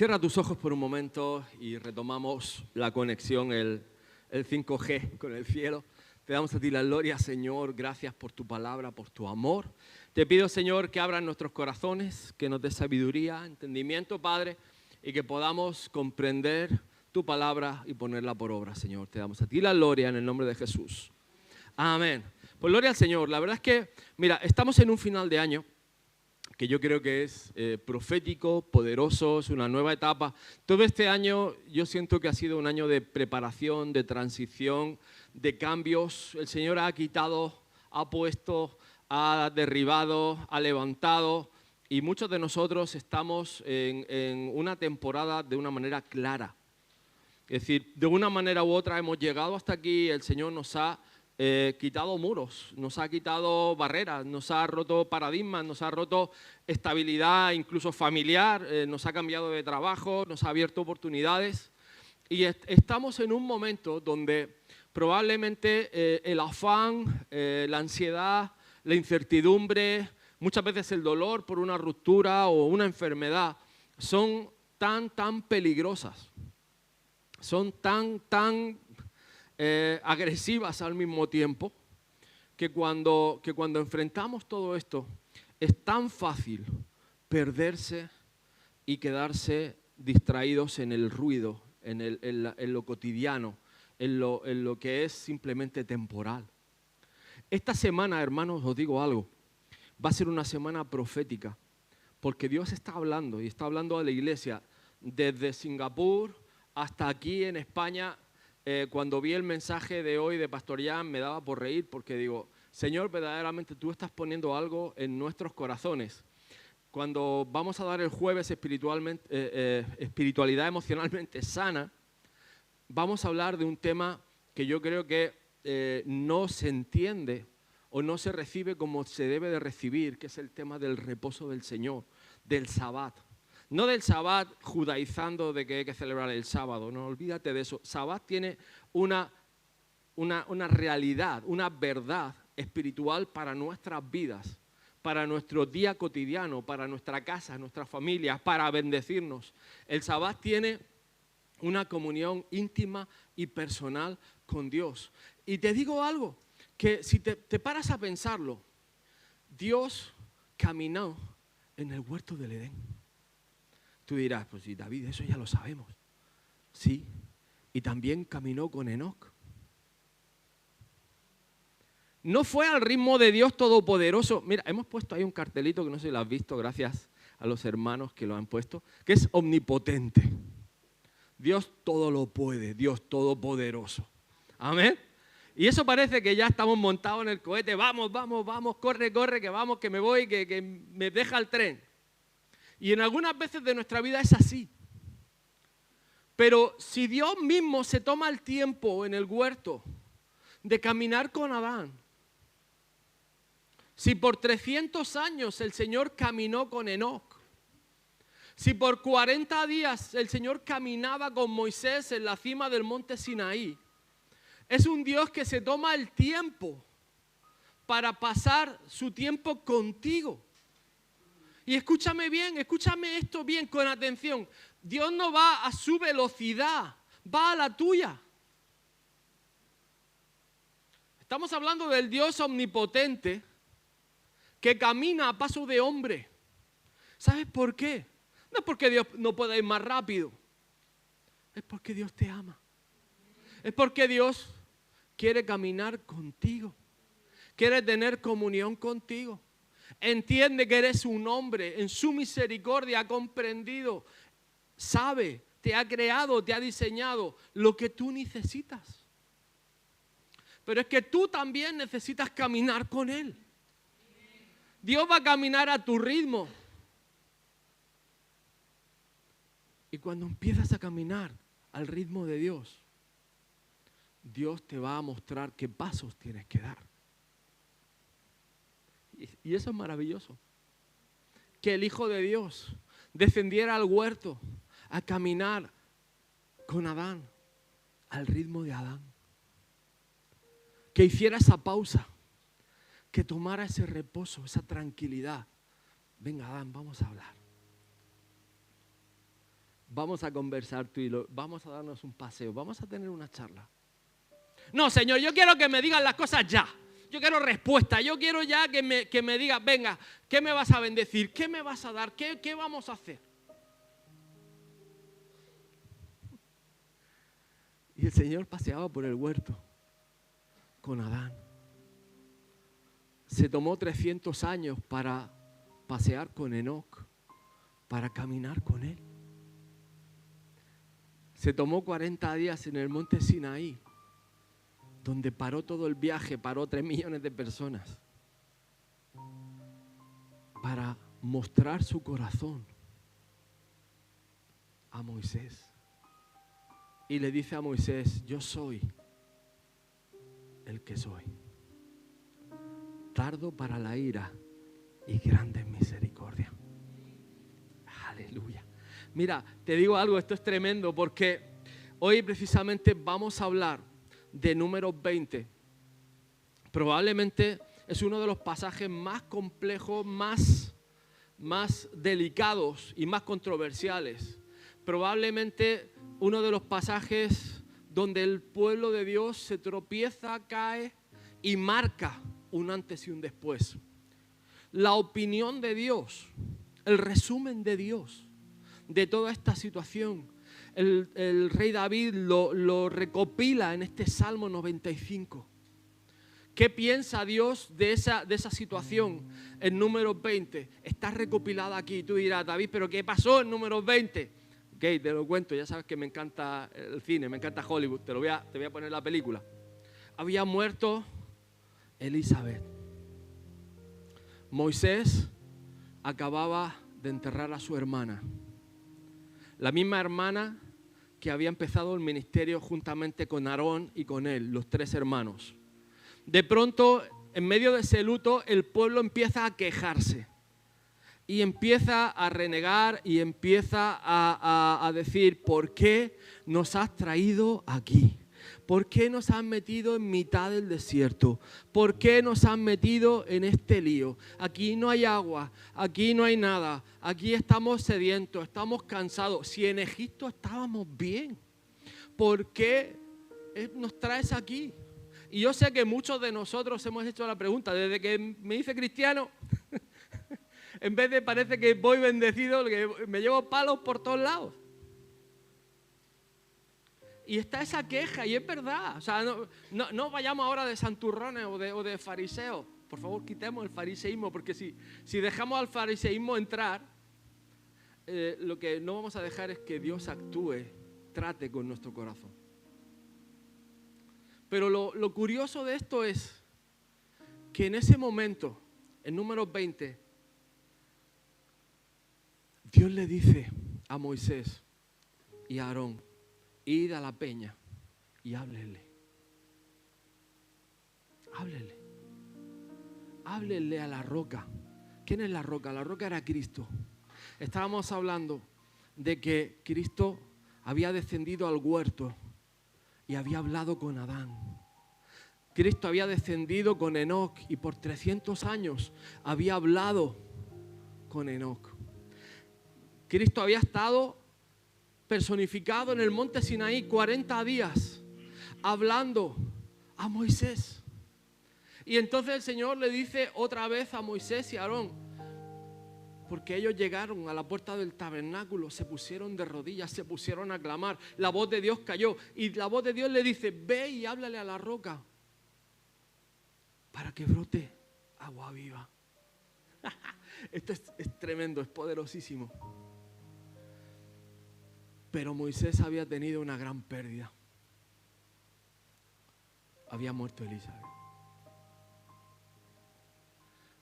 Cierra tus ojos por un momento y retomamos la conexión, el 5G con el cielo. Te damos a ti la gloria, Señor. Gracias por tu palabra, por tu amor. Te pido, Señor, que abran nuestros corazones, que nos dé sabiduría, entendimiento, Padre, y que podamos comprender tu palabra y ponerla por obra, Señor. Te damos a ti la gloria en el nombre de Jesús. Amén. Pues gloria al Señor. La verdad es que, mira, estamos en un final de año que yo creo que es profético, poderoso, es una nueva etapa. Todo este año yo siento que ha sido un año de preparación, de transición, de cambios. El Señor ha quitado, ha puesto, ha derribado, ha levantado, y muchos de nosotros estamos en una temporada de una manera clara. Es decir, de una manera u otra hemos llegado hasta aquí, el Señor nos ha quitado muros, nos ha quitado barreras, nos ha roto paradigmas, nos ha roto estabilidad incluso familiar, nos ha cambiado de trabajo, nos ha abierto oportunidades, y estamos en un momento donde probablemente el afán, la ansiedad, la incertidumbre, muchas veces el dolor por una ruptura o una enfermedad son tan peligrosas, son tan agresivas al mismo tiempo, que cuando enfrentamos todo esto es tan fácil perderse y quedarse distraídos en el ruido, en lo cotidiano, en lo que es simplemente temporal. Esta semana, hermanos, os digo algo, va a ser una semana profética, porque Dios está hablando y está hablando a la iglesia desde Singapur hasta aquí en España. Cuando vi el mensaje de hoy de Pastor Jan me daba por reír, porque digo, Señor, verdaderamente tú estás poniendo algo en nuestros corazones. Cuando vamos a dar el jueves espiritualidad emocionalmente sana, vamos a hablar de un tema que yo creo que no se entiende o no se recibe como se debe de recibir, que es el tema del reposo del Señor, del Sabbat. No del Sabbat judaizando de que hay que celebrar el sábado, no, olvídate de eso. Sabbat tiene una realidad, una verdad espiritual para nuestras vidas, para nuestro día cotidiano, para nuestra casa, nuestras familias, para bendecirnos. El Sabbat tiene una comunión íntima y personal con Dios. Y te digo algo, que si te paras a pensarlo, Dios caminó en el huerto del Edén. Tú dirás, pues sí, David, eso ya lo sabemos. Sí, y también caminó con Enoc. No fue al ritmo de Dios Todopoderoso. Mira, hemos puesto ahí un cartelito que no sé si lo has visto, gracias a los hermanos que lo han puesto, que es omnipotente. Dios todo lo puede, Dios todopoderoso. Amén. Y eso parece que ya estamos montados en el cohete. Vamos, corre, que vamos, que me voy, que me deja el tren. Y en algunas veces de nuestra vida es así. Pero si Dios mismo se toma el tiempo en el huerto de caminar con Adán, si por 300 años el Señor caminó con Enoc, si por 40 días el Señor caminaba con Moisés en la cima del monte Sinaí, es un Dios que se toma el tiempo para pasar su tiempo contigo. Y escúchame bien, escúchame esto bien, con atención. Dios no va a su velocidad, va a la tuya. Estamos hablando del Dios omnipotente que camina a paso de hombre. ¿Sabes por qué? No es porque Dios no pueda ir más rápido. Es porque Dios te ama. Es porque Dios quiere caminar contigo. Quiere tener comunión contigo. Entiende que eres un hombre, en su misericordia ha comprendido, sabe, te ha creado, te ha diseñado lo que tú necesitas. Pero es que tú también necesitas caminar con Él. Dios va a caminar a tu ritmo. Y cuando empiezas a caminar al ritmo de Dios, Dios te va a mostrar qué pasos tienes que dar. Y eso es maravilloso. Que el Hijo de Dios descendiera al huerto a caminar con Adán, al ritmo de Adán. Que hiciera esa pausa, que tomara ese reposo, esa tranquilidad. Venga, Adán, vamos a hablar. vamos a conversar tú y vamos a darnos un paseo, vamos a tener una charla. No, Señor, yo quiero que me digan las cosas ya. Yo quiero respuesta, yo quiero ya que me digas, venga, ¿qué me vas a bendecir? ¿Qué me vas a dar? ¿Qué vamos a hacer? Y el Señor paseaba por el huerto con Adán. Se tomó 300 años para pasear con Enoc, para caminar con él. Se tomó 40 días en el monte Sinaí, donde paró todo el viaje, paró 3 millones de personas, para mostrar su corazón a Moisés. Y le dice a Moisés, yo soy el que soy. Tardo para la ira y grande en misericordia. Aleluya. Mira, te digo algo, esto es tremendo porque hoy precisamente vamos a hablar de Números 20. Probablemente es uno de los pasajes más complejos, más delicados y más controversiales. Probablemente uno de los pasajes donde el pueblo de Dios se tropieza, cae y marca un antes y un después. La opinión de Dios, el resumen de Dios de toda esta situación, el rey David lo recopila en este Salmo 95. ¿Qué piensa Dios de esa situación en Números 20? Está recopilada aquí. Tú dirás, David, ¿pero qué pasó en Números 20? Ok, te lo cuento, ya sabes que me encanta el cine, me encanta Hollywood, te voy a poner la película. Había muerto Elizabeth. Moisés acababa de enterrar a su hermana. La misma hermana que había empezado el ministerio juntamente con Aarón y con él, los 3 hermanos. De pronto, en medio de ese luto, el pueblo empieza a quejarse. Y empieza a renegar y empieza a decir, ¿por qué nos has traído aquí? ¿Por qué nos has metido en mitad del desierto? ¿Por qué nos has metido en este lío? Aquí no hay agua, aquí no hay nada, aquí estamos sedientos, estamos cansados. Si en Egipto estábamos bien, ¿por qué nos traes aquí? Y yo sé que muchos de nosotros hemos hecho la pregunta, desde que me hice cristiano, en vez de parece que voy bendecido, que me llevo palos por todos lados. Y está esa queja, y es verdad. O sea, no vayamos ahora de santurrones o de fariseos. Por favor, quitemos el fariseísmo, porque si dejamos al fariseísmo entrar, lo que no vamos a dejar es que Dios actúe, trate con nuestro corazón. Pero lo curioso de esto es que en ese momento, en Números 20, Dios le dice a Moisés y a Aarón, id a la peña y háblenle. Háblenle a la roca. ¿Quién es la roca? La roca era Cristo. Estábamos hablando de que Cristo había descendido al huerto y había hablado con Adán. Cristo había descendido con Enoc y por 300 años había hablado con Enoc. Cristo había estado personificado en el monte Sinaí 40 días hablando a Moisés. Y entonces el Señor le dice otra vez a Moisés y a Aarón, porque ellos llegaron a la puerta del tabernáculo, se pusieron de rodillas, se pusieron a clamar, la voz de Dios cayó y la voz de Dios le dice, ve y háblale a la roca para que brote agua viva. Esto es tremendo, es poderosísimo. Pero Moisés había tenido una gran pérdida. Había muerto Elizabeth.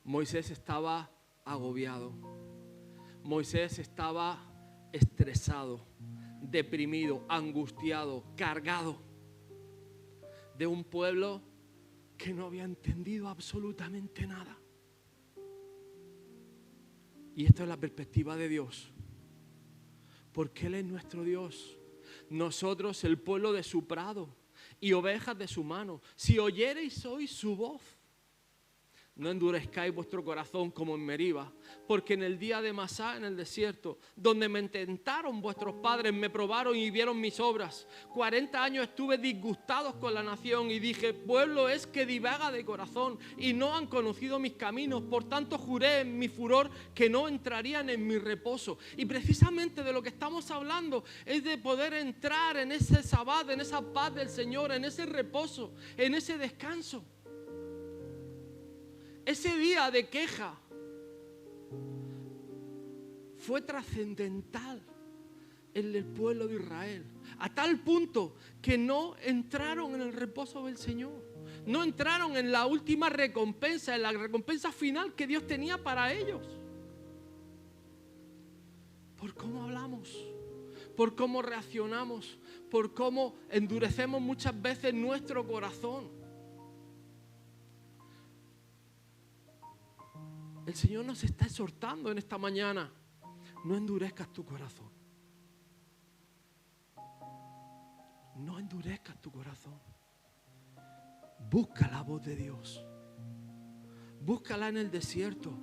Moisés estaba agobiado. Moisés estaba estresado, deprimido, angustiado, cargado de un pueblo que no había entendido absolutamente nada. Y esto es la perspectiva de Dios. Porque Él es nuestro Dios. Nosotros el pueblo de su prado y ovejas de su mano. Si oyereis hoy su voz, no endurezcáis vuestro corazón como en Meriba, porque en el día de Masá, en el desierto, donde me intentaron vuestros padres, me probaron y vieron mis obras. 40 años estuve disgustados con la nación y dije, pueblo es que divaga de corazón y no han conocido mis caminos. Por tanto juré en mi furor que no entrarían en mi reposo. Y precisamente de lo que estamos hablando es de poder entrar en ese sabbat, en esa paz del Señor, en ese reposo, en ese descanso. Ese día de queja fue trascendental en el pueblo de Israel, a tal punto que no entraron en el reposo del Señor, no entraron en la última recompensa, en la recompensa final que Dios tenía para ellos. Por cómo hablamos, por cómo reaccionamos, por cómo endurecemos muchas veces nuestro corazón. El Señor nos está exhortando en esta mañana. No endurezcas tu corazón. No endurezcas tu corazón. Busca la voz de Dios. Búscala en el desierto.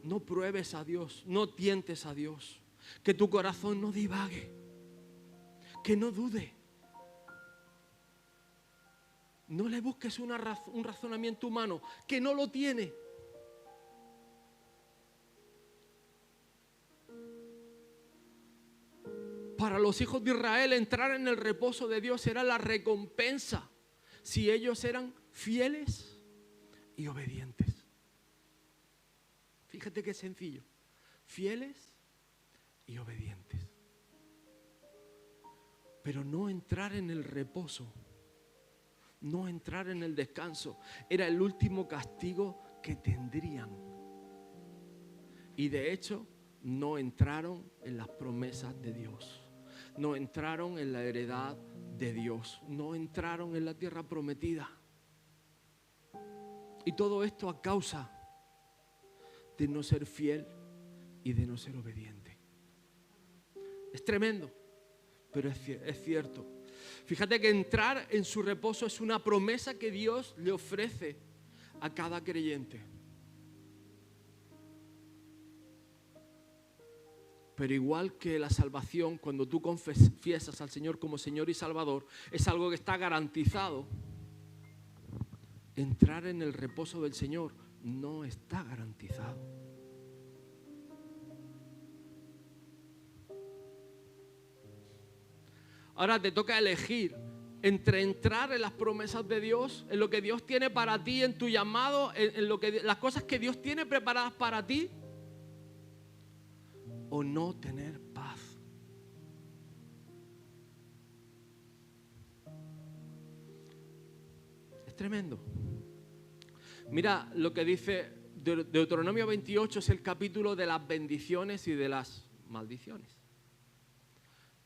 No pruebes a Dios. No tientes a Dios. Que tu corazón no divague. Que no dude. No le busques un razonamiento humano que no lo tiene. Para los hijos de Israel entrar en el reposo de Dios era la recompensa si ellos eran fieles y obedientes. Fíjate qué sencillo. Fieles y obedientes. Pero no entrar en el reposo, no entrar en el descanso, era el último castigo que tendrían. Y de hecho, no entraron en las promesas de Dios. No entraron en la heredad de Dios. No entraron en la tierra prometida. Y todo esto a causa de no ser fiel y de no ser obediente. Es tremendo, pero es cierto. Fíjate que entrar en su reposo es una promesa que Dios le ofrece a cada creyente. Pero igual que la salvación, cuando tú confiesas al Señor como Señor y Salvador, es algo que está garantizado. Entrar en el reposo del Señor no está garantizado. Ahora te toca elegir entre entrar en las promesas de Dios, en lo que Dios tiene para ti, en tu llamado, las cosas que Dios tiene preparadas para ti, o no tener paz. Es tremendo. Mira lo que dice Deuteronomio 28, es el capítulo de las bendiciones y de las maldiciones.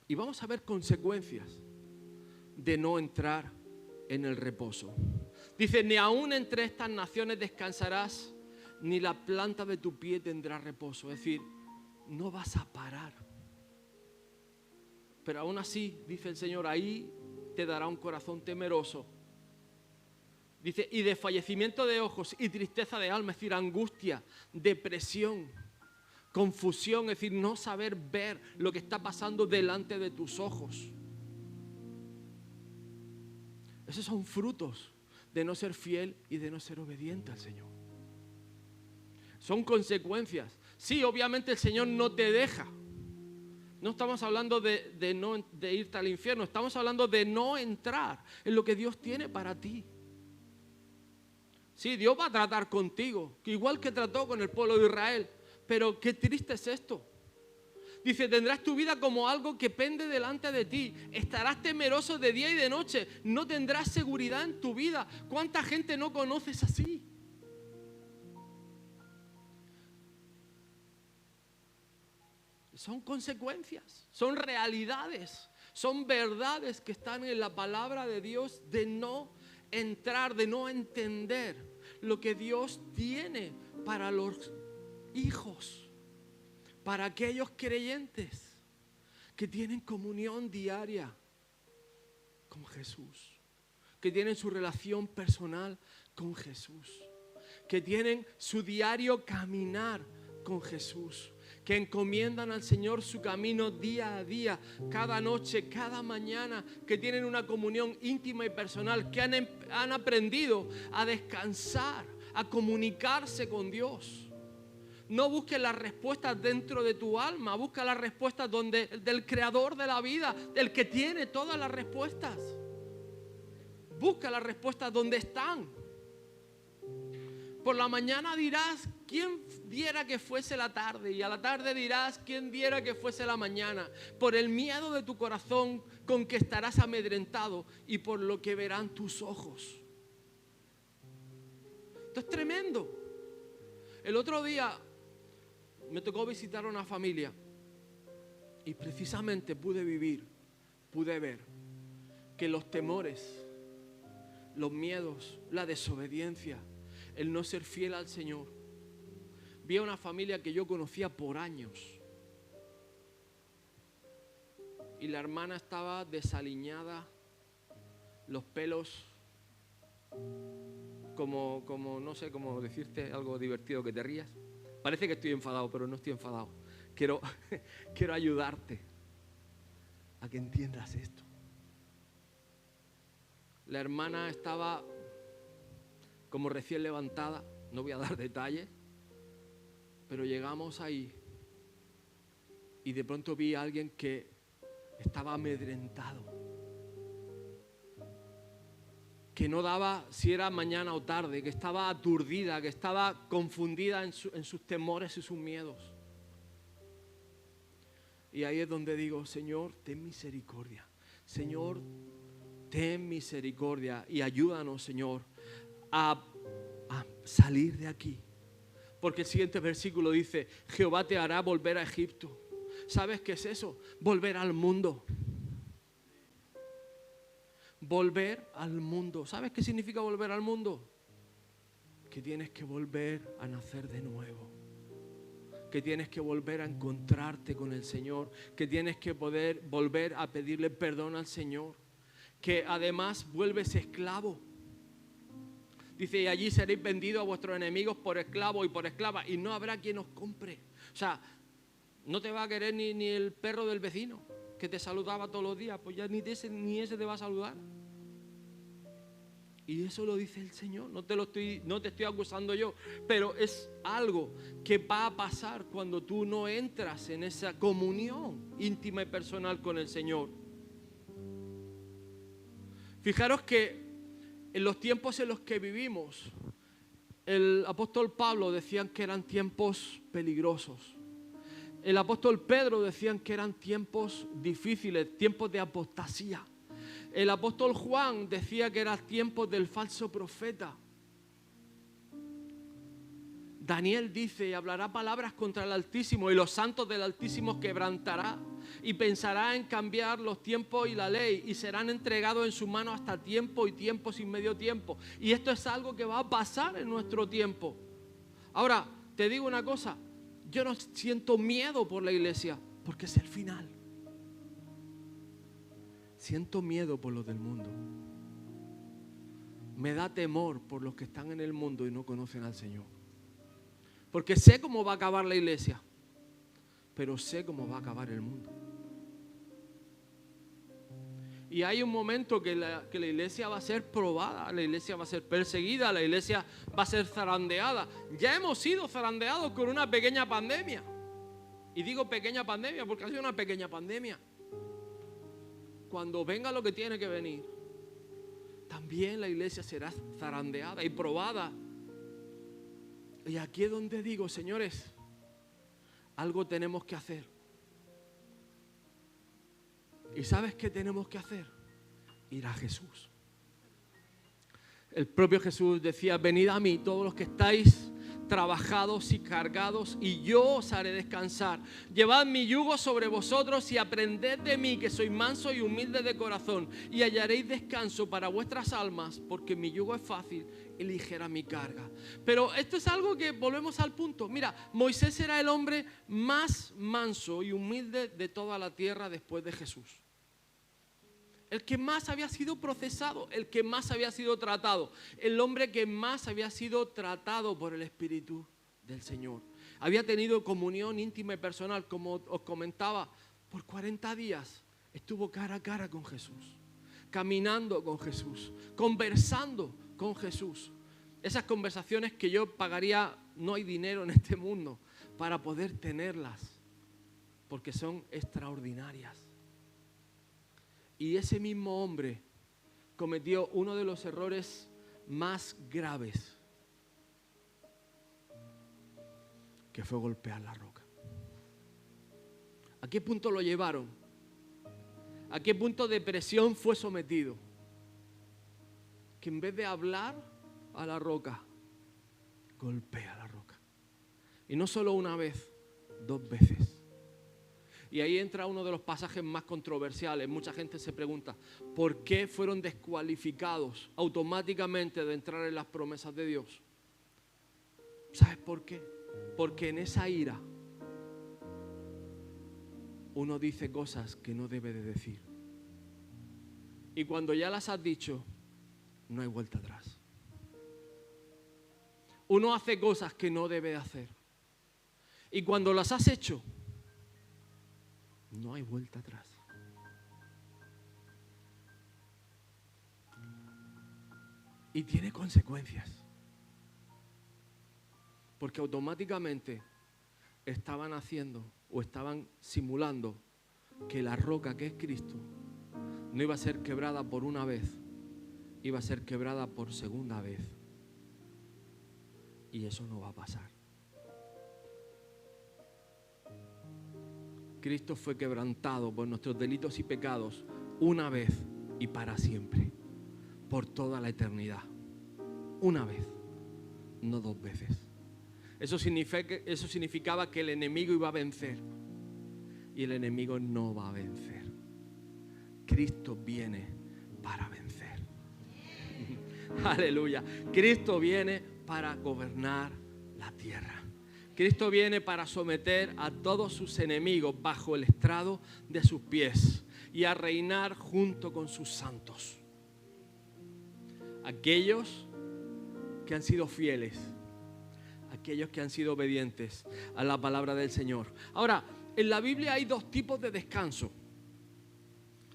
Y vamos a ver consecuencias de no entrar en el reposo. Dice, ni aún entre estas naciones descansarás, ni la planta de tu pie tendrá reposo. Es decir, no vas a parar. Pero aún así, dice el Señor, ahí te dará un corazón temeroso. Dice, y desfallecimiento de ojos y tristeza de alma, es decir, angustia, depresión, confusión, es decir, no saber ver lo que está pasando delante de tus ojos. Esos son frutos de no ser fiel y de no ser obediente al Señor. Son consecuencias. Sí, obviamente el Señor no te deja. No estamos hablando de irte al infierno, estamos hablando de no entrar en lo que Dios tiene para ti. Sí, Dios va a tratar contigo, igual que trató con el pueblo de Israel. Pero qué triste es esto. Dice, tendrás tu vida como algo que pende delante de ti. Estarás temeroso de día y de noche. No tendrás seguridad en tu vida. ¿Cuánta gente no conoces así? Son consecuencias, son realidades, son verdades que están en la palabra de Dios de no entrar, de no entender lo que Dios tiene para los hijos, para aquellos creyentes que tienen comunión diaria con Jesús, que tienen su relación personal con Jesús, que tienen su diario caminar con Jesús, que encomiendan al Señor su camino día a día, cada noche, cada mañana, que tienen una comunión íntima y personal, que han aprendido a descansar, a comunicarse con Dios. No busques las respuestas dentro de tu alma, busca las respuestas del creador de la vida, del que tiene todas las respuestas. Busca las respuestas donde están. Por la mañana dirás, ¿quién diera que fuese la tarde? Y a la tarde dirás, ¿quién diera que fuese la mañana? Por el miedo de tu corazón con que estarás amedrentado y por lo que verán tus ojos. Esto es tremendo. El otro día me tocó visitar a una familia y precisamente pude ver que los temores, los miedos, la desobediencia, el no ser fiel al Señor. Vi a una familia que yo conocía por años y la hermana estaba desaliñada, los pelos como no sé cómo decirte algo divertido que te rías. Parece que estoy enfadado, pero no estoy enfadado. Quiero ayudarte a que entiendas esto. La hermana estaba como recién levantada, no voy a dar detalles, pero llegamos ahí y de pronto vi a alguien que estaba amedrentado, que no daba si era mañana o tarde, que estaba aturdida, que estaba confundida en sus temores y sus miedos. Y ahí es donde digo, Señor, ten misericordia. Señor, ten misericordia y ayúdanos, Señor, a salir de aquí. Porque el siguiente versículo dice, Jehová te hará volver a Egipto. ¿Sabes qué es eso? Volver al mundo. Volver al mundo. ¿Sabes qué significa volver al mundo? Que tienes que volver a nacer de nuevo. Que tienes que volver a encontrarte con el Señor. Que tienes que poder volver a pedirle perdón al Señor. Que además vuelves esclavo. Dice, y allí seréis vendidos a vuestros enemigos por esclavos y por esclavas, y no habrá quien os compre. O sea, no te va a querer ni el perro del vecino que te saludaba todos los días, pues ya ni ese te va a saludar. Y eso lo dice el Señor, no te estoy acusando yo, pero es algo que va a pasar cuando tú no entras en esa comunión íntima y personal con el Señor. Fijaros que en los tiempos en los que vivimos, el apóstol Pablo decían que eran tiempos peligrosos. El apóstol Pedro decían que eran tiempos difíciles, tiempos de apostasía. El apóstol Juan decía que eran tiempos del falso profeta. Daniel dice, y hablará palabras contra el Altísimo, y los santos del Altísimo quebrantará, y pensará en cambiar los tiempos y la ley, y serán entregados en su mano hasta tiempo y tiempo sin medio tiempo. Y esto es algo que va a pasar en nuestro tiempo. Ahora, te digo una cosa, yo no siento miedo por la iglesia, porque es el final. Siento miedo por los del mundo. Me da temor por los que están en el mundo y no conocen al Señor. Porque sé cómo va a acabar la iglesia, pero sé cómo va a acabar el mundo. Y hay un momento que la iglesia va a ser probada, la iglesia va a ser perseguida, la iglesia va a ser zarandeada. Ya hemos sido zarandeados con una pequeña pandemia. Y digo pequeña pandemia porque ha sido una pequeña pandemia. Cuando venga lo que tiene que venir, también la iglesia será zarandeada y probada. Y aquí es donde digo, señores, algo tenemos que hacer. ¿Y sabes qué tenemos que hacer? Ir a Jesús. El propio Jesús decía, venid a mí todos los que estáis trabajados y cargados, y yo os haré descansar. Llevad mi yugo sobre vosotros y aprended de mí, que soy manso y humilde de corazón, y hallaréis descanso para vuestras almas, porque mi yugo es fácil y ligera mi carga. Pero esto es algo que volvemos al punto. Mira, Moisés era el hombre más manso y humilde de toda la tierra después de Jesús. el que más había sido procesado, el que más había sido tratado, el hombre que más había sido tratado por el Espíritu del Señor. Había tenido comunión íntima y personal, como os comentaba, por 40 días. Estuvo cara a cara con Jesús, caminando con Jesús, conversando con Jesús. Esas conversaciones que yo pagaría, no hay dinero en este mundo para poder tenerlas, porque son extraordinarias. Y ese mismo hombre cometió uno de los errores más graves, que fue golpear la roca. ¿A qué punto lo llevaron? ¿A qué punto de presión fue sometido? Que en vez de hablar a la roca, golpea la roca. Y no solo una vez, 2 veces. Y ahí entra uno de los pasajes más controversiales. Mucha gente se pregunta, ¿por qué fueron descualificados automáticamente de entrar en las promesas de Dios? ¿Sabes por qué? Porque en esa ira uno dice cosas que no debe de decir. Y cuando ya las has dicho, no hay vuelta atrás. Uno hace cosas que no debe de hacer. Y cuando las has hecho, no hay vuelta atrás. Y tiene consecuencias. Porque automáticamente estaban haciendo o estaban simulando que la roca que es Cristo no iba a ser quebrada por una vez, iba a ser quebrada por segunda vez. Y eso no va a pasar. Cristo fue quebrantado por nuestros delitos y pecados una vez y para siempre, por toda la eternidad. Una vez, no 2 veces. Eso significaba que el enemigo iba a vencer. Y el enemigo no va a vencer. Cristo viene para vencer. Aleluya. Cristo viene para gobernar la tierra. Cristo viene para someter a todos sus enemigos bajo el estrado de sus pies y a reinar junto con sus santos. Aquellos que han sido fieles, aquellos que han sido obedientes a la palabra del Señor. Ahora, en la Biblia hay 2 tipos de descanso.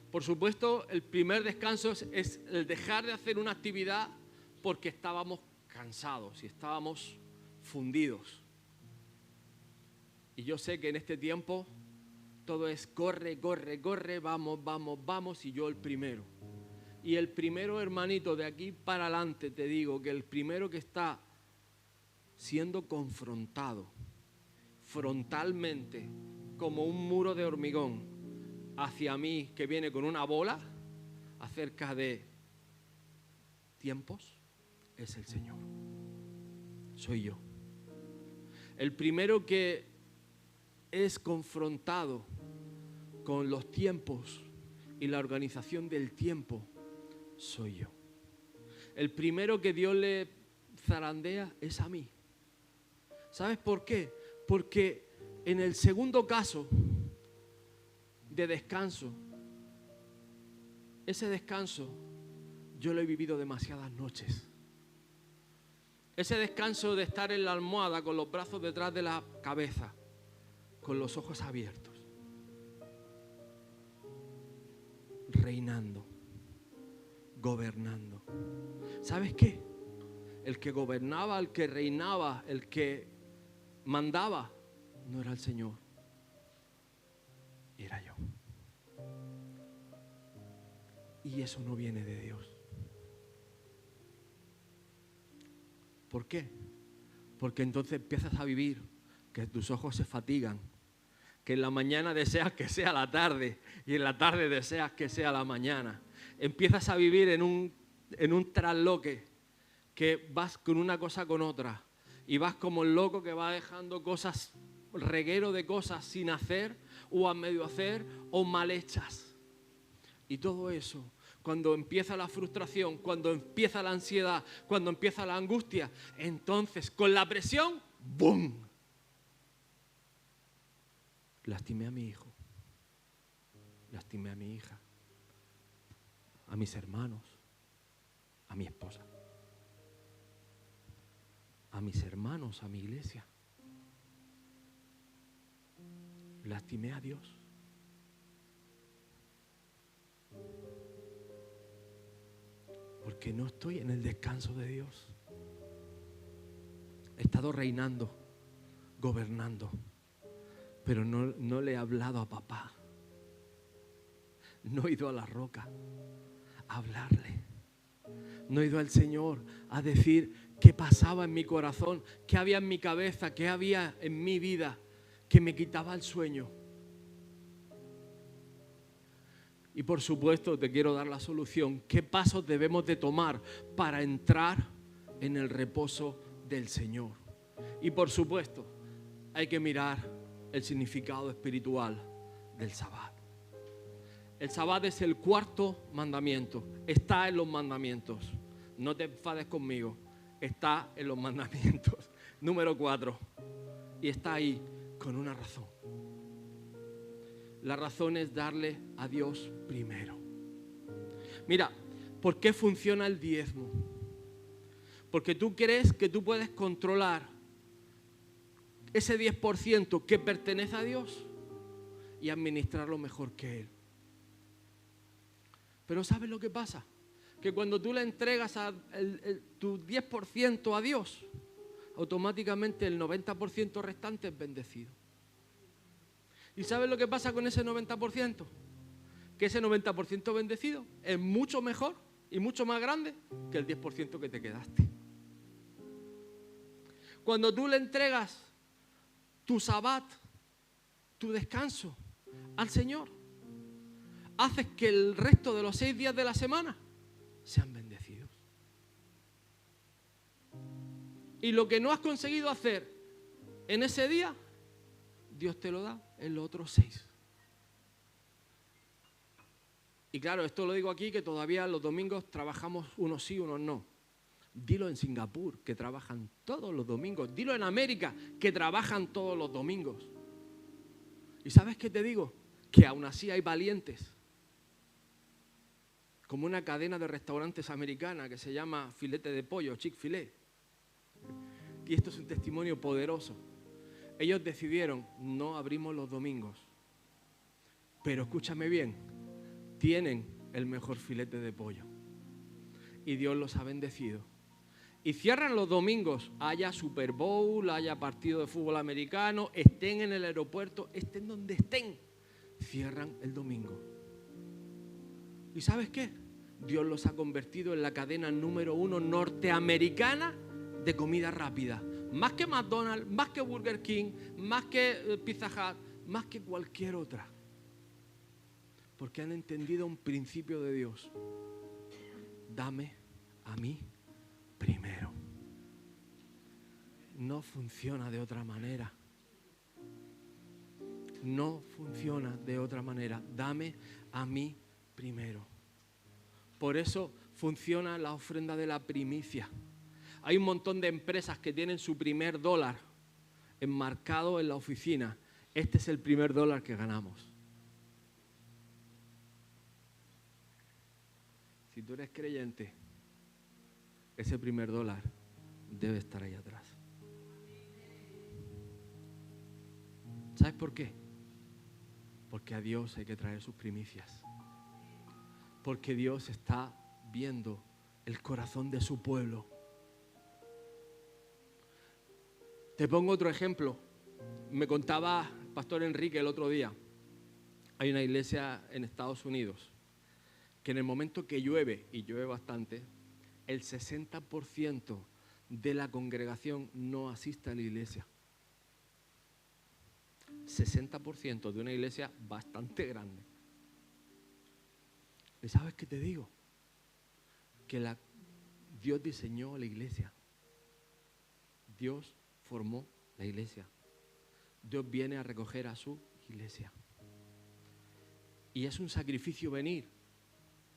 Por supuesto, el primer descanso es el dejar de hacer una actividad porque estábamos cansados y estábamos fundidos. Y yo sé que en este tiempo todo es corre, corre, corre, vamos, vamos, vamos, y yo el primero. Y el primero, hermanito, de aquí para adelante te digo que el primero que está siendo confrontado frontalmente como un muro de hormigón hacia mí que viene con una bola acerca de tiempos es el Señor. Soy yo. El primero que es confrontado con los tiempos y la organización del tiempo soy yo. El primero que Dios le zarandea es a mí. ¿Sabes por qué? Porque en el segundo caso de descanso, ese descanso yo lo he vivido demasiadas noches. Ese descanso de estar en la almohada con los brazos detrás de la cabeza, con los ojos abiertos, reinando, gobernando. ¿Sabes qué? El que gobernaba, el que reinaba, el que mandaba, no era el Señor, era yo. Y eso no viene de Dios. ¿Por qué? Porque entonces empiezas a vivir que tus ojos se fatigan, que en la mañana deseas que sea la tarde y en la tarde deseas que sea la mañana. Empiezas a vivir en un trasloque que vas con una cosa con otra y vas como el loco que va dejando cosas, reguero de cosas sin hacer o a medio hacer o mal hechas. Y todo eso, cuando empieza la frustración, cuando empieza la ansiedad, cuando empieza la angustia, entonces con la presión, ¡bum! Lastimé a mi hijo, lastimé a mi hija, a mis hermanos, a mi esposa, a mis hermanos, a mi iglesia. Lastimé a Dios. Porque no estoy en el descanso de Dios. He estado reinando, gobernando, pero no le he hablado a papá. No he ido a la roca a hablarle. No he ido al Señor a decir qué pasaba en mi corazón, qué había en mi cabeza, qué había en mi vida que me quitaba el sueño. Y por supuesto te quiero dar la solución. ¿Qué pasos debemos de tomar para entrar en el reposo del Señor? Y por supuesto hay que mirar el significado espiritual del Sabbat. El Sabbat es el cuarto mandamiento. Está en los mandamientos. No te enfades conmigo. Está en los mandamientos. Número 4. Y está ahí con una razón. La razón es darle a Dios primero. Mira, ¿por qué funciona el diezmo? Porque tú crees que tú puedes controlar ese 10% que pertenece a Dios y administrarlo mejor que Él. Pero ¿sabes lo que pasa? Que cuando tú le entregas tu 10% a Dios, automáticamente el 90% restante es bendecido. ¿Y sabes lo que pasa con ese 90%? Que ese 90% bendecido es mucho mejor y mucho más grande que el 10% que te quedaste. Cuando tú le entregas tu Sabbat, tu descanso al Señor, haces que el resto de los 6 días de la semana sean bendecidos. Y lo que no has conseguido hacer en ese día, Dios te lo da en los otros 6. Y claro, esto lo digo aquí que todavía los domingos trabajamos unos sí, unos no. Dilo en Singapur, que trabajan todos los domingos. Dilo en América, que trabajan todos los domingos. ¿Y sabes qué te digo? Que aún así hay valientes. Como una cadena de restaurantes americana que se llama Filete de Pollo, Chick-fil-A. Y esto es un testimonio poderoso. Ellos decidieron, no abrimos los domingos. Pero escúchame bien, tienen el mejor filete de pollo. Y Dios los ha bendecido. Y cierran los domingos, haya Super Bowl, haya partido de fútbol americano, estén en el aeropuerto, estén donde estén, cierran el domingo. ¿Y sabes qué? Dios los ha convertido en la cadena número 1 norteamericana de comida rápida. Más que McDonald's, más que Burger King, más que Pizza Hut, más que cualquier otra. Porque han entendido un principio de Dios. Dame a mí primero. No funciona de otra manera. No funciona de otra manera. Dame a mí primero. Por eso funciona la ofrenda de la primicia. Hay un montón de empresas que tienen su primer dólar enmarcado en la oficina. Este es el primer dólar que ganamos. Si tú eres creyente, ese primer dólar debe estar ahí atrás. ¿Sabes por qué? Porque a Dios hay que traer sus primicias. Porque Dios está viendo el corazón de su pueblo. Te pongo otro ejemplo. Me contaba el pastor Enrique el otro día. Hay una iglesia en Estados Unidos que en el momento que llueve, y llueve bastante, el 60% de la congregación no asiste a la iglesia. 60% de una iglesia bastante grande. ¿Y sabes qué te digo? Que Dios diseñó la iglesia. Dios formó la iglesia. Dios viene a recoger a su iglesia. Y es un sacrificio venir.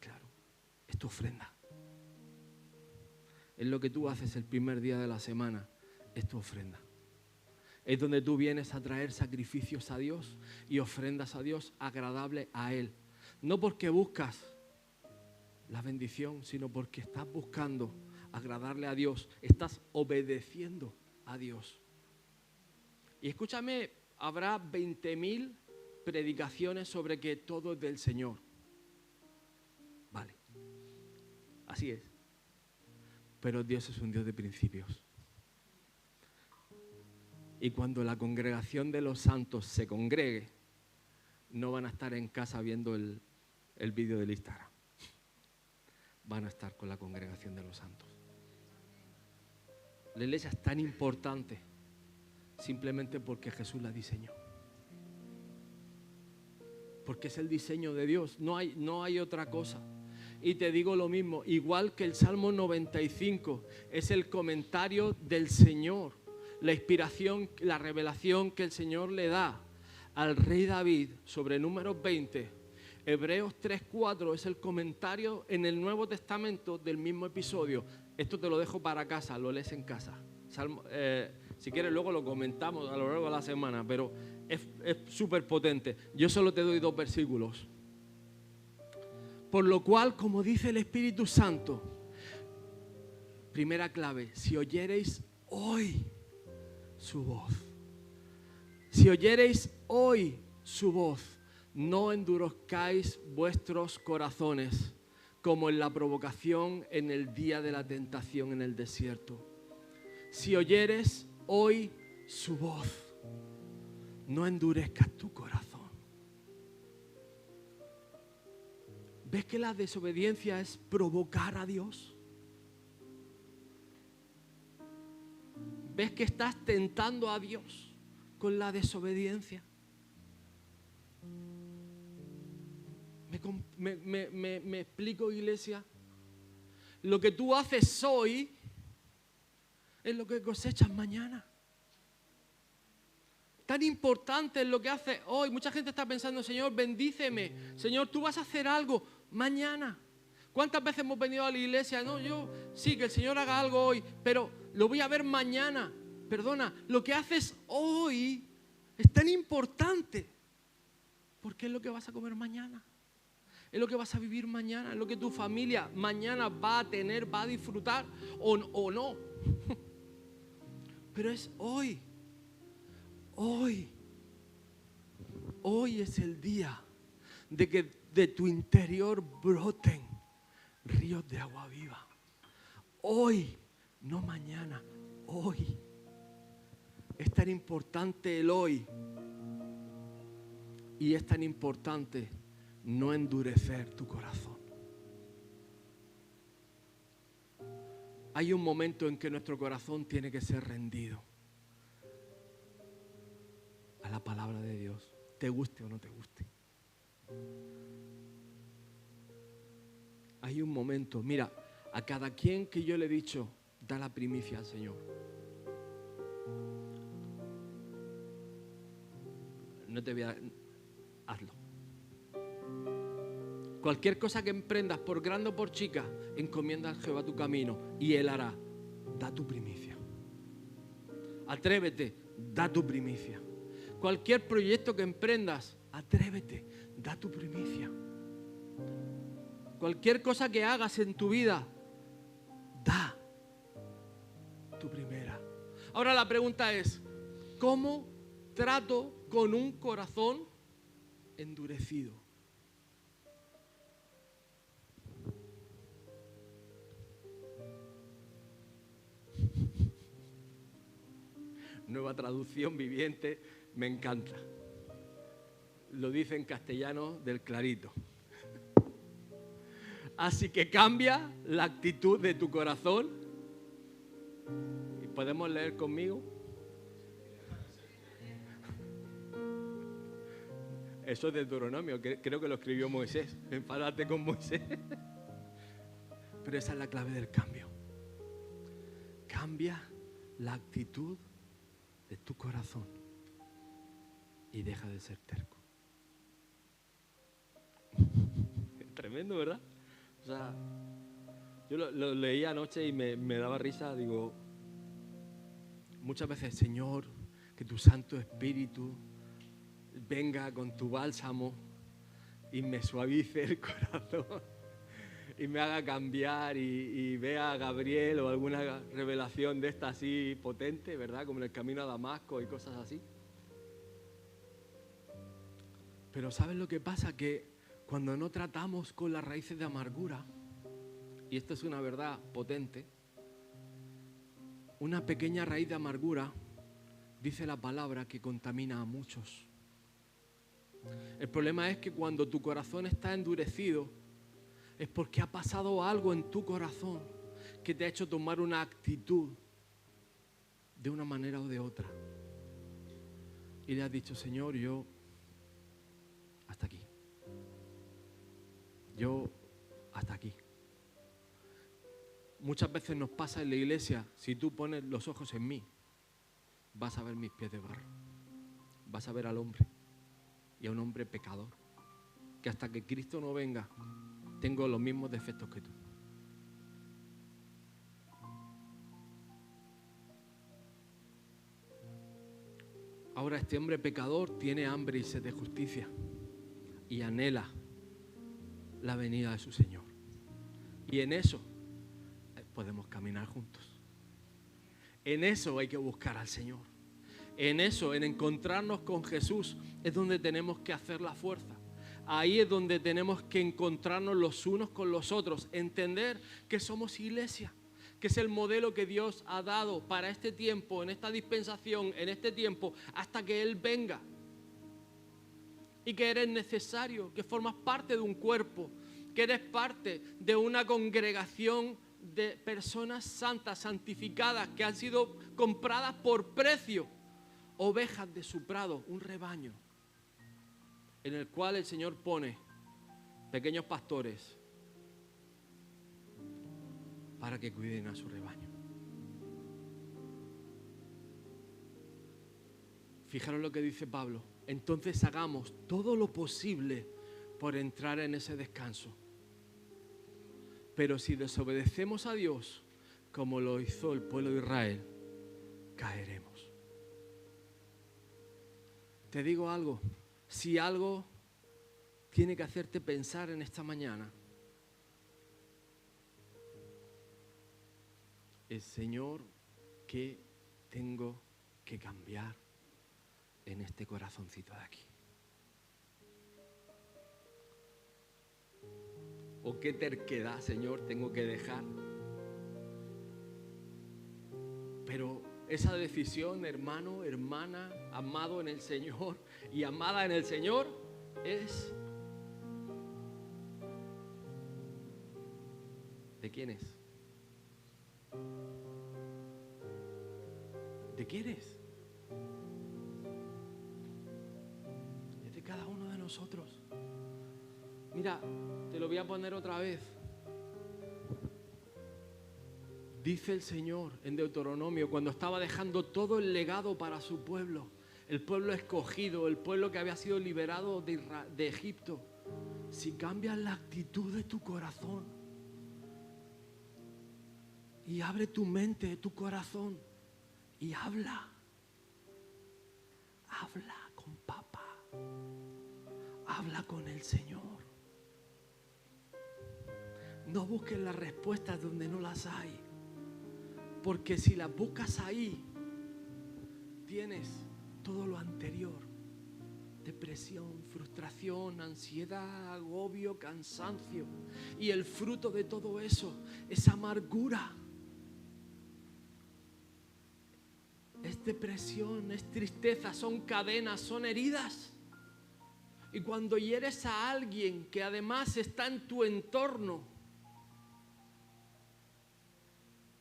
Claro, es tu ofrenda. Es lo que tú haces el primer día de la semana. Es tu ofrenda. Es donde tú vienes a traer sacrificios a Dios y ofrendas a Dios agradables a Él. No porque buscas la bendición, sino porque estás buscando agradarle a Dios, estás obedeciendo a Dios. Y escúchame, habrá 20.000 predicaciones sobre que todo es del Señor. Vale, así es. Pero Dios es un Dios de principios. Y cuando la congregación de los santos se congregue, no van a estar en casa viendo el vídeo del Instagram. Van a estar con la congregación de los santos. La iglesia es tan importante simplemente porque Jesús la diseñó. Porque es el diseño de Dios, no hay otra cosa. Y te digo lo mismo, igual que el Salmo 95 es el comentario del Señor, la inspiración, la revelación que el Señor le da al rey David sobre Números 20, Hebreos 3:4 es el comentario en el Nuevo Testamento del mismo episodio. Esto te lo dejo para casa, lo lees en casa. Si quieres luego lo comentamos a lo largo de la semana, pero es súper potente. Yo solo te doy 2 versículos. Por lo cual, como dice el Espíritu Santo, primera clave, si oyereis hoy su voz. Si oyereis hoy su voz, no endurezcáis vuestros corazones como en la provocación en el día de la tentación en el desierto. Si oyeres hoy su voz, no endurezcas tu corazón. ¿Ves que la desobediencia es provocar a Dios? ¿Ves que estás tentando a Dios con la desobediencia? ¿Me explico, iglesia? Lo que tú haces hoy es lo que cosechas mañana. Tan importante es lo que haces hoy. Mucha gente está pensando, Señor, bendíceme. Señor, tú vas a hacer algo mañana. ¿Cuántas veces hemos venido a la iglesia? No, yo sí, que el Señor haga algo hoy, pero lo voy a ver mañana. Perdona, lo que haces hoy es tan importante porque es lo que vas a comer mañana. Es lo que vas a vivir mañana, es lo que tu familia mañana va a tener, va a disfrutar o no. Pero es hoy. Hoy es el día de que de tu interior broten ríos de agua viva. Hoy, no mañana, hoy. Es tan importante el hoy. Y es tan importante no endurecer tu corazón. Hay un momento en que nuestro corazón tiene que ser rendido a la palabra de Dios, te guste o no te guste. Hay un momento, mira, a cada quien que yo le he dicho, da la primicia al Señor. No te voy a... Hazlo. Cualquier cosa que emprendas, por grande o por chica, encomienda a Jehová tu camino y Él hará. Da tu primicia. Atrévete, da tu primicia. Cualquier proyecto que emprendas, atrévete, da tu primicia. Cualquier cosa que hagas en tu vida, da tu primera. Ahora la pregunta es, ¿cómo trato con un corazón endurecido? Nueva traducción viviente, me encanta. Lo dice en castellano del clarito. Así que cambia la actitud de tu corazón. ¿Y podemos leer conmigo? Eso es de Deuteronomio, creo que lo escribió Moisés. Enfádate con Moisés. Pero esa es la clave del cambio. Cambia la actitud de tu corazón y deja de ser terco. Tremendo, ¿verdad? O sea, yo lo leí anoche y me daba risa. Digo, muchas veces, Señor, que tu Santo Espíritu venga con tu bálsamo y me suavice el corazón. y me haga cambiar y vea a Gabriel o alguna revelación de esta así potente, ¿verdad? Como en el camino a Damasco y cosas así. Pero ¿sabes lo que pasa? Que cuando no tratamos con las raíces de amargura, y esto es una verdad potente, una pequeña raíz de amargura, dice la palabra, que contamina a muchos. El problema es que cuando tu corazón está endurecido, es porque ha pasado algo en tu corazón que te ha hecho tomar una actitud de una manera o de otra. Y le has dicho, Señor, yo hasta aquí. Yo hasta aquí. Muchas veces nos pasa en la iglesia, si tú pones los ojos en mí, vas a ver mis pies de barro. Vas a ver al hombre y a un hombre pecador, que hasta que Cristo no venga, tengo los mismos defectos que tú. Ahora este hombre pecador tiene hambre y sed de justicia y anhela la venida de su Señor. Y en eso podemos caminar juntos. En eso hay que buscar al Señor. En eso, en encontrarnos con Jesús, es donde tenemos que hacer la fuerza. Ahí es donde tenemos que encontrarnos los unos con los otros, entender que somos iglesia, que es el modelo que Dios ha dado para este tiempo, en esta dispensación, en este tiempo, hasta que Él venga. Y que eres necesario, que formas parte de un cuerpo, que eres parte de una congregación de personas santas, santificadas, que han sido compradas por precio, ovejas de su prado, un rebaño, en el cual el Señor pone pequeños pastores para que cuiden a su rebaño. Fijaros lo que dice Pablo. Entonces hagamos todo lo posible por entrar en ese descanso. Pero si desobedecemos a Dios, como lo hizo el pueblo de Israel, caeremos. Te digo algo, si algo tiene que hacerte pensar en esta mañana, es, Señor, ¿qué tengo que cambiar en este corazoncito de aquí? ¿O qué terquedad, Señor, tengo que dejar? Pero esa decisión, hermano, hermana, amado en el Señor y amada en el Señor, es... ¿de quién es? ¿De quién es? Es de cada uno de nosotros. Mira, te lo voy a poner otra vez. Dice el Señor en Deuteronomio, cuando estaba dejando todo el legado para su pueblo, el pueblo escogido, el pueblo que había sido liberado de Egipto, si cambias la actitud de tu corazón y abre tu mente, tu corazón y habla con papá, habla con el Señor. No busques las respuestas donde no las hay, porque si las buscas ahí, tienes todo lo anterior: depresión, frustración, ansiedad, agobio, cansancio. Y el fruto de todo eso es amargura, es depresión, es tristeza, son cadenas, son heridas. Y cuando hieres a alguien que además está en tu entorno,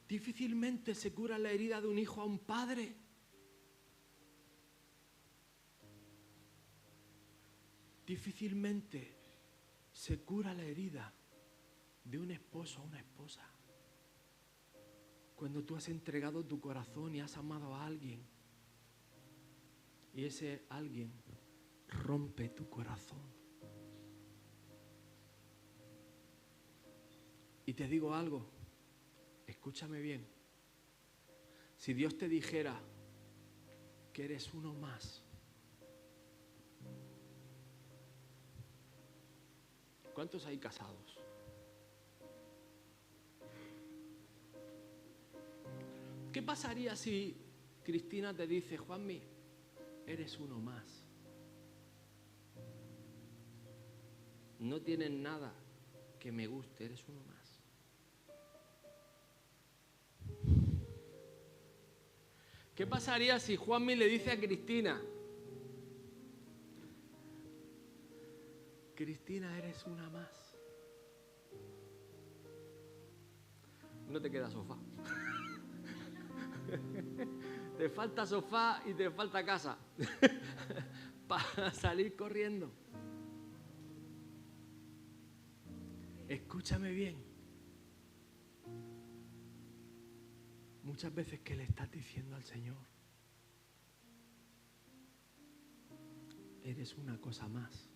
difícilmente se cura la herida de un hijo a un padre. Difícilmente se cura la herida de un esposo a una esposa. Cuando tú has entregado tu corazón y has amado a alguien, y ese alguien rompe tu corazón. Y te digo algo, escúchame bien. Si Dios te dijera que eres uno más, ¿cuántos hay casados? ¿Qué pasaría si Cristina te dice, Juanmi, eres uno más? No tienes nada que me guste, eres uno más. ¿Qué pasaría si Juanmi le dice a Cristina, Cristina, eres una más? No te queda sofá. Te falta sofá y te falta casa para salir corriendo. Escúchame bien. Muchas veces, ¿qué le estás diciendo al Señor? Eres una cosa más.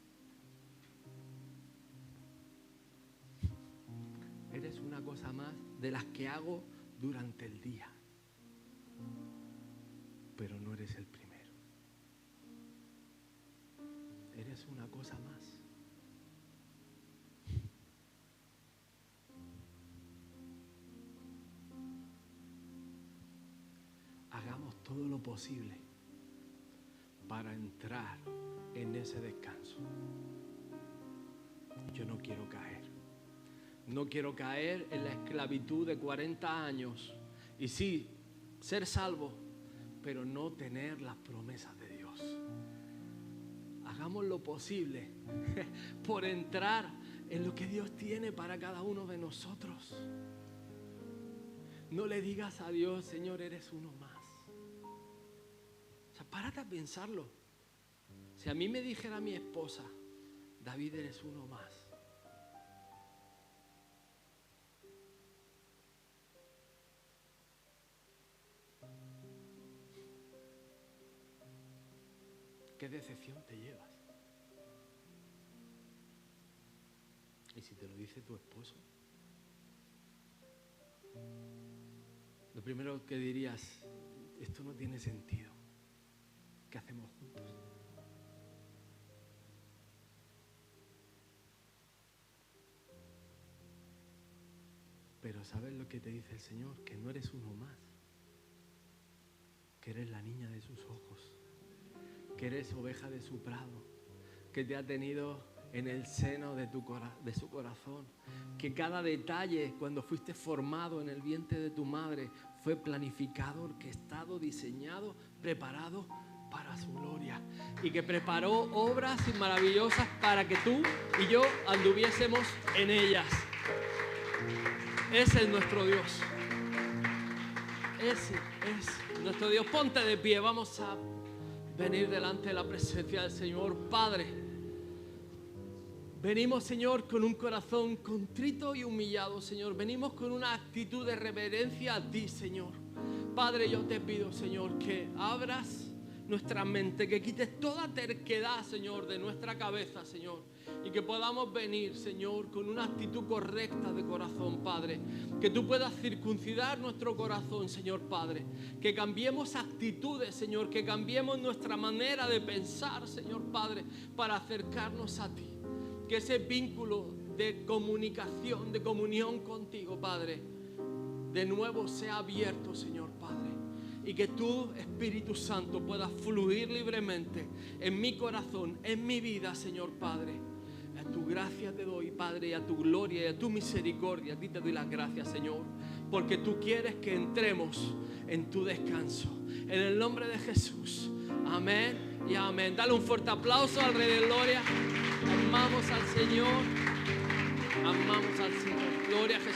Eres una cosa más de las que hago durante el día. Pero no eres el primero. Eres una cosa más. Hagamos todo lo posible para entrar en ese descanso. Yo no quiero caer. No quiero caer en la esclavitud de 40 años. Y sí, ser salvo, pero no tener las promesas de Dios. Hagamos lo posible por entrar en lo que Dios tiene para cada uno de nosotros. No le digas a Dios, Señor, eres uno más. O sea, párate a pensarlo. Si a mí me dijera mi esposa, David, eres uno más. ¿Qué decepción te llevas? ¿Y si te lo dice tu esposo? Lo primero que dirías, esto no tiene sentido. ¿Qué hacemos juntos? Pero ¿sabes lo que te dice el Señor? Que no eres uno más. Que eres la niña de sus ojos. Que eres oveja de su prado, que te ha tenido en el seno de su corazón, que cada detalle cuando fuiste formado en el vientre de tu madre fue planificado, orquestado, diseñado, preparado para su gloria, y que preparó obras maravillosas para que tú y yo anduviésemos en ellas. Ese es nuestro Dios. Ese es nuestro Dios. Ponte de pie, vamos a venir delante de la presencia del Señor. Padre, venimos, Señor, con un corazón contrito y humillado, Señor. Venimos con una actitud de reverencia a ti, Señor. Padre, yo te pido, Señor, que abras nuestra mente, que quites toda terquedad, Señor, de nuestra cabeza, Señor, y que podamos venir, Señor, con una actitud correcta de corazón, Padre. Que tú puedas circuncidar nuestro corazón, Señor Padre. Que cambiemos actitudes, Señor, que cambiemos nuestra manera de pensar, Señor Padre, para acercarnos a ti. Que ese vínculo de comunicación, de comunión contigo, Padre, de nuevo sea abierto, Señor Padre. Y que tú, Espíritu Santo, puedas fluir libremente en mi corazón, en mi vida, Señor Padre. A tu gracia te doy, Padre, y a tu gloria y a tu misericordia. A ti te doy las gracias, Señor, porque tú quieres que entremos en tu descanso. En el nombre de Jesús. Amén y amén. Dale un fuerte aplauso al Rey de Gloria. Amamos al Señor. Amamos al Señor. Gloria a Jesús.